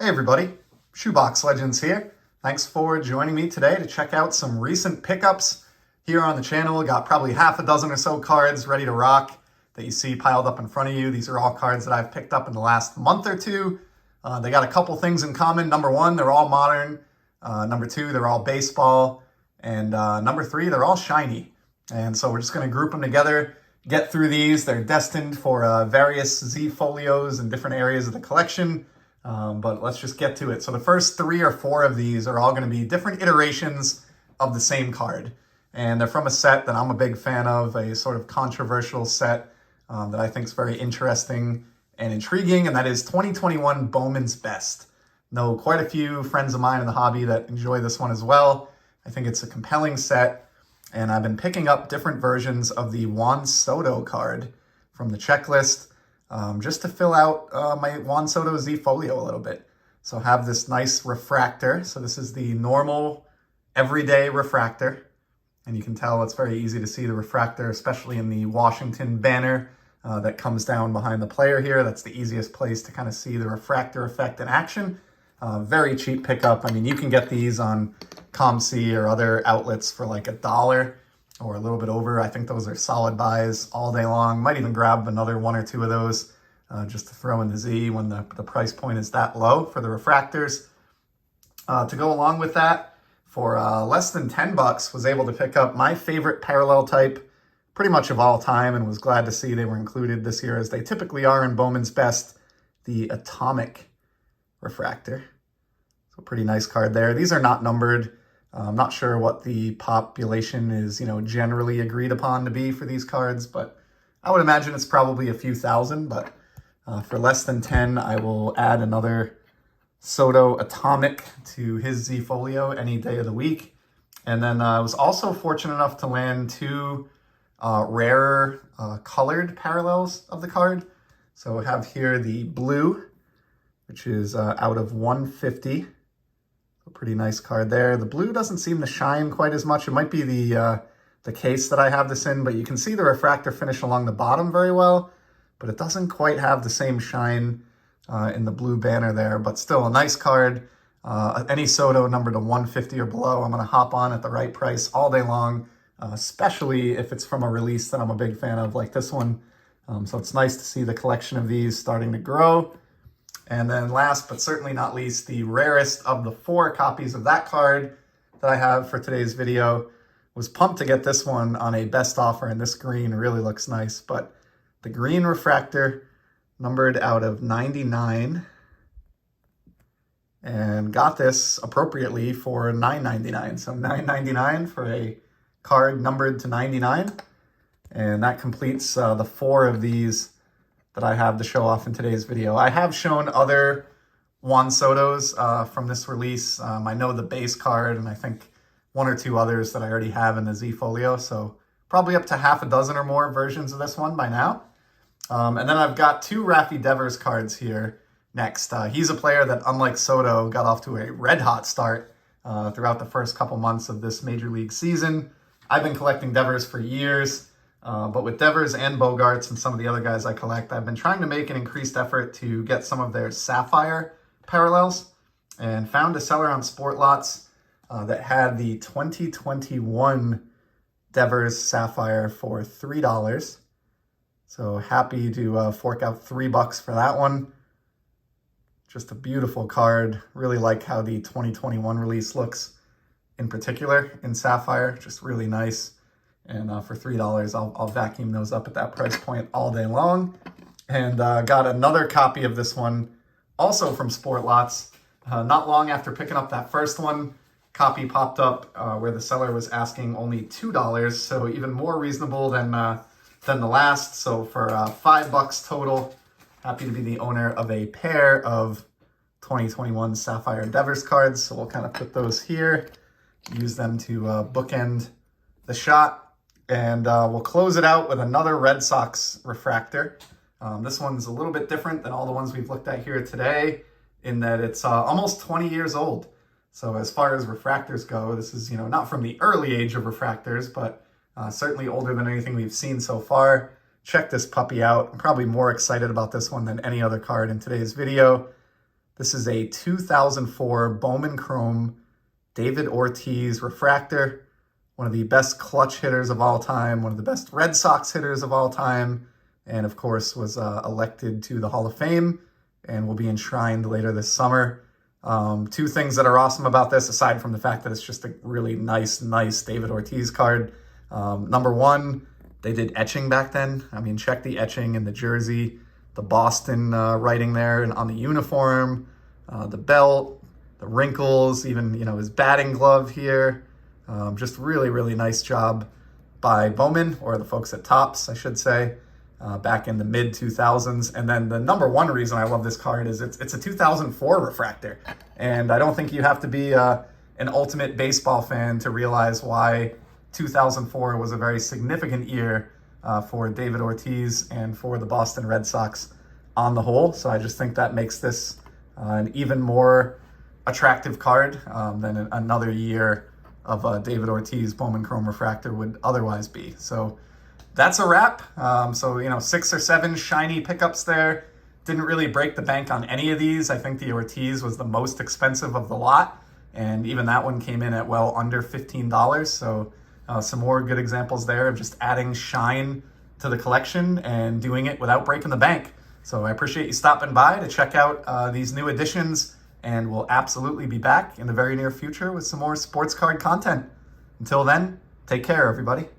Hey everybody, Shoebox Legends here. Thanks for joining me today to check out some recent pickups here on the channel. Got probably half a dozen or so cards ready to rock that you see piled up in front of you. These are all cards that I've picked up in the last month or two. They got a couple things in common. Number one, they're all modern. Number two, they're all baseball. And number three, they're all shiny. And so we're just going to group them together, get through these. They're destined for various Z folios in different areas of the collection. But let's just get to it. So the first 3 or 4 of these are all going to be different iterations of the same card. And they're from a set that I'm a big fan of, a sort of controversial set that I think is very interesting and intriguing, and that is 2021 Bowman's Best. Know quite a few friends of mine in the hobby that enjoy this one as well. I think it's a compelling set, and I've been picking up different versions of the Juan Soto card from the checklist. Just to fill out my Juan Soto Z folio a little bit. So I have this nice refractor. So this is the normal everyday refractor. And you can tell it's very easy to see the refractor, especially in the Washington banner that comes down behind the player here. That's the easiest place to kind of see the refractor effect in action. Very cheap pickup. I mean, you can get these on ComC or other outlets for like $1 or a little bit over. I think those are solid buys all day long. Might even grab another 1 or 2 of those just to throw in the Z when the price point is that low for the refractors. To go along with that, for less than 10 bucks, was able to pick up my favorite parallel type pretty much of all time, and was glad to see they were included this year as they typically are in Bowman's Best, the Atomic refractor. So pretty nice card there. These are not numbered. I'm not sure what the population is, generally agreed upon to be for these cards, but I would imagine it's probably a few thousand. But for less than 10, I will add another Soto Atomic to his Z folio any day of the week. And then I was also fortunate enough to land 2 rarer colored parallels of the card. So I have here the blue, which is out of 150. Pretty nice card there. The blue doesn't seem to shine quite as much. It might be the case that I have this in, but you can see the refractor finish along the bottom very well, but it doesn't quite have the same shine in the blue banner there, but still a nice card. Any Soto numbered to 150 or below, I'm going to hop on at the right price all day long, especially if it's from a release that I'm a big fan of like this one. So it's nice to see the collection of these starting to grow. And then last but certainly not least, the rarest of the 4 copies of that card that I have for today's video. Was pumped to get this one on a best offer, and this green really looks nice. But the green refractor, numbered out of 99, and got this appropriately for $9.99. So $9.99 for a card numbered to 99. And that completes the 4 of these that I have to show off in today's video. I have shown other Juan Sotos from this release. I know the base card, and I think 1 or 2 others that I already have in the Z folio. So probably up to half a dozen or more versions of this one by now. And then I've got 2 Rafi Devers cards here next. He's a player that, unlike Soto, got off to a red hot start throughout the first couple months of this Major League season. I've been collecting Devers for years. But with Devers and Bogaerts and some of the other guys I collect, I've been trying to make an increased effort to get some of their Sapphire parallels, and found a seller on Sportlots that had the 2021 Devers Sapphire for $3. So happy to fork out $3 for that one. Just a beautiful card. Really like how the 2021 release looks in particular in Sapphire. Just really nice. And for $3, I'll vacuum those up at that price point all day long. And got another copy of this one, also from Sportlots. Not long after picking up that first one, copy popped up where the seller was asking only $2, so even more reasonable than the last. So for $5 total, happy to be the owner of a pair of 2021 Sapphire Devers cards. So we'll kind of put those here, use them to bookend the shot. And we'll close it out with another Red Sox refractor. This one's a little bit different than all the ones we've looked at here today in that it's almost 20 years old. So as far as refractors go, this is, not from the early age of refractors, but certainly older than anything we've seen so far. Check this puppy out. I'm probably more excited about this one than any other card in today's video. This is a 2004 Bowman Chrome David Ortiz refractor, one of the best clutch hitters of all time, one of the best Red Sox hitters of all time, and of course was elected to the Hall of Fame and will be enshrined later this summer. Two things that are awesome about this, aside from the fact that it's just a really nice David Ortiz card. Number one, they did etching back then. I mean, check the etching in the jersey, the Boston writing there and on the uniform, the belt, the wrinkles, even, his batting glove here. Just really nice job by Bowman, or the folks at Topps, I should say, back in the mid 2000s. And then the number one reason I love this card is it's a 2004 refractor. And I don't think you have to be an ultimate baseball fan to realize why 2004 was a very significant year for David Ortiz and for the Boston Red Sox on the whole. So I just think that makes this an even more attractive card than another year of David Ortiz Bowman Chrome refractor would otherwise be. So that's a wrap. So 6 or 7 shiny pickups there. Didn't really break the bank on any of these. I think the Ortiz was the most expensive of the lot, and even that one came in at well under $15. So some more good examples there of just adding shine to the collection and doing it without breaking the bank. So I appreciate you stopping by to check out these new additions, and we'll absolutely be back in the very near future with some more sports card content. Until then, take care, everybody.